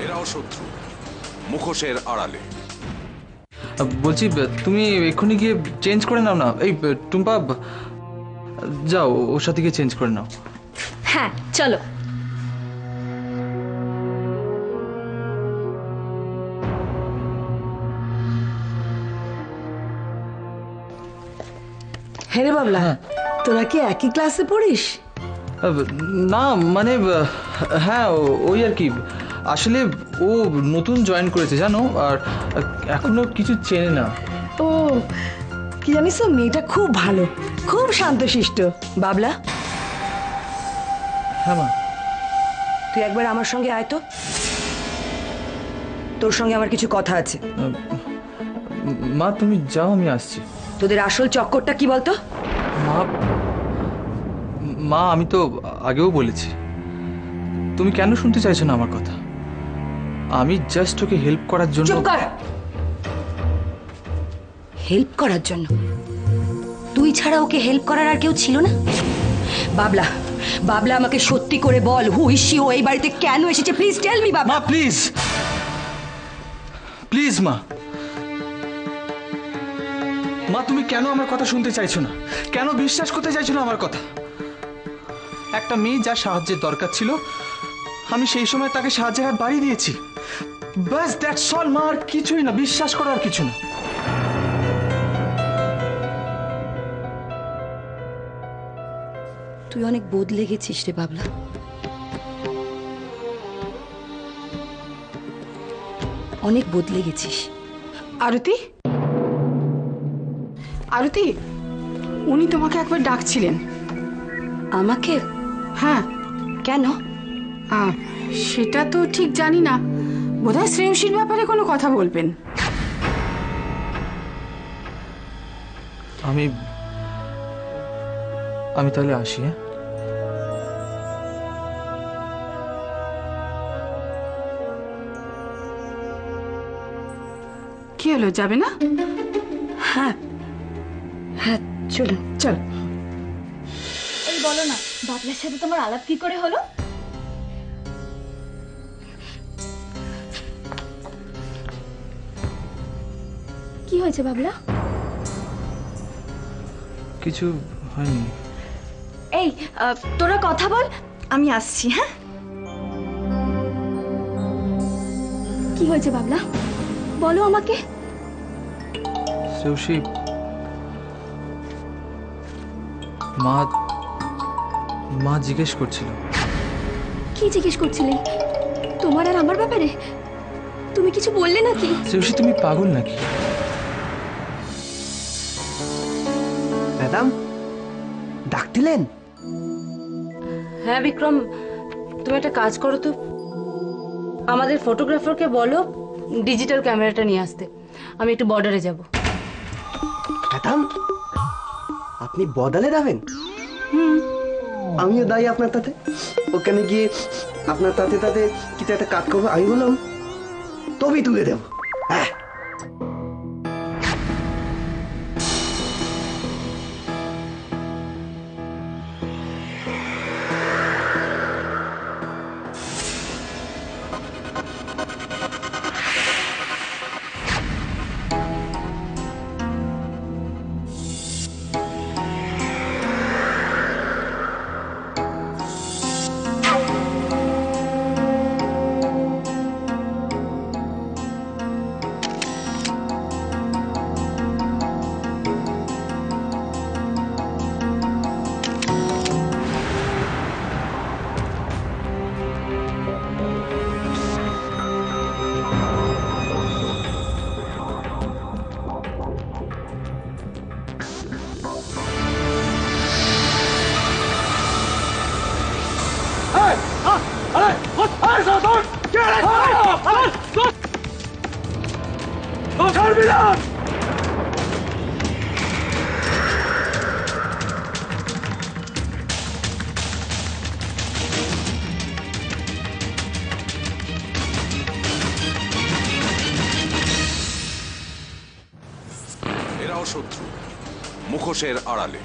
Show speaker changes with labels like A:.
A: এরাও শত্রু, মুখোশের আড়ালে।
B: বলছি তুমি এক্ষুনি গিয়ে চেঞ্জ করে নাও না। এই টুম্পা, যাও ওর সাথে গিয়ে চেঞ্জ করে নাও।
C: হ্যাঁ চলো।
D: হ্যাঁ রে বাবলা, তোরা কি একই ক্লাসে পড়িস?
B: না মানে হ্যাঁ ওই আর কি। আসলে ও নতুন জয়েন করেছে জানো, আর এখনো কিছু চেনে না।
D: ও কি জানিস তো, মেয়েটা খুব ভালো, খুব শান্তশিষ্ট। বাবলা,
B: হ্যাঁ মা।
D: তুই একবার আমার সঙ্গে আয় তো, তোর সঙ্গে আমার কিছু কথা আছে।
B: মা তুমি যাও, আমি আসছি।
D: তোদের আসল চক্করটা কি বলতো?
B: মা মা আমি তো আগেও বলেছি, তুমি কেন শুনতে চাইছো না আমার কথা? আমি জাস্ট ওকে হেল্প করার জন্য।
D: চুপ কর। হেল্প করার জন্য? তুই ছাড়া ওকে হেল্প করার আর কেউ ছিল না? বাবলা, বাবলা আমাকে সত্যি করে বল, হু ইজ শি? ও এই বাড়িতে কেন এসেছে? প্লিজ টেল মি বাবলা।
B: মা প্লিজ, প্লিজ মা। মা তুমি কেন আমার কথা শুনতে চাইছো না? কেন বিশ্বাস করতে চাইছো না আমার কথা? একটা মেয়ে যা সাহায্যের দরকার ছিল, আমি সেই সময় তাকে সাহায্যের হাত বাড়িয়ে দিয়েছি। বাস দ্যাটস অল মা, আর কিছুই না। বিশ্বাস করো, আর কিছু না।
D: তুই অনেক বদলে গেছিস রে বাবলা, অনেক বদলে গেছিস।
E: আরতি, আরতি, উনি তোমাকে একবার ডাকছিলেন।
D: আমাকে?
E: হ্যাঁ।
D: কেন?
E: সেটা তো ঠিক জানি না, বোধহয় শ্রেয়সীর ব্যাপারে কোনো কথা বলবেন।
B: আমি আমি তাহলে আসি। হ্যাঁ
E: কি হলো, যাবে না?
D: হ্যাঁ হ্যাঁ চলুন।
E: চল।
C: এই বলো না, বাবলার সাথে তোমার আলাপ কি করে হলো? কি হয়েছে বাবলা?
B: কিছু হয়নি।
C: এই তোরা কথা বল, আমি আসছি। হ্যাঁ কি হয়েছে বাবলা, বলো আমাকে।
B: শ্রেয়সী, মা মা জিজ্ঞেস করছিল।
C: কি জিজ্ঞেস করছিলে? তোমার আর আমার ব্যাপারে? তুমি কিছু বললে নাকি?
B: শ্রেয়সী তুমি পাগল নাকি?
F: ম্যাডাম ডাকতিলেন?
D: হ্যাঁ বিক্রম, তুমি একটা কাজ করো তো, আমাদের ফটোগ্রাফারকে বলো ডিজিটাল ক্যামেরাটা নিয়ে আসতে। আমি একটু বর্ডারে যাব।
F: ম্যাডাম আপনি বদলে যাবেন? আমিও দায়ী আপনার তাতে। ওখানে গিয়ে আপনার তাতে তাতে কিছু একটা কাজ করবো আমি বললাম, তবেই তুলে দেব। হ্যাঁ
A: এরাও শত্রু, মুখোশের আড়ালে।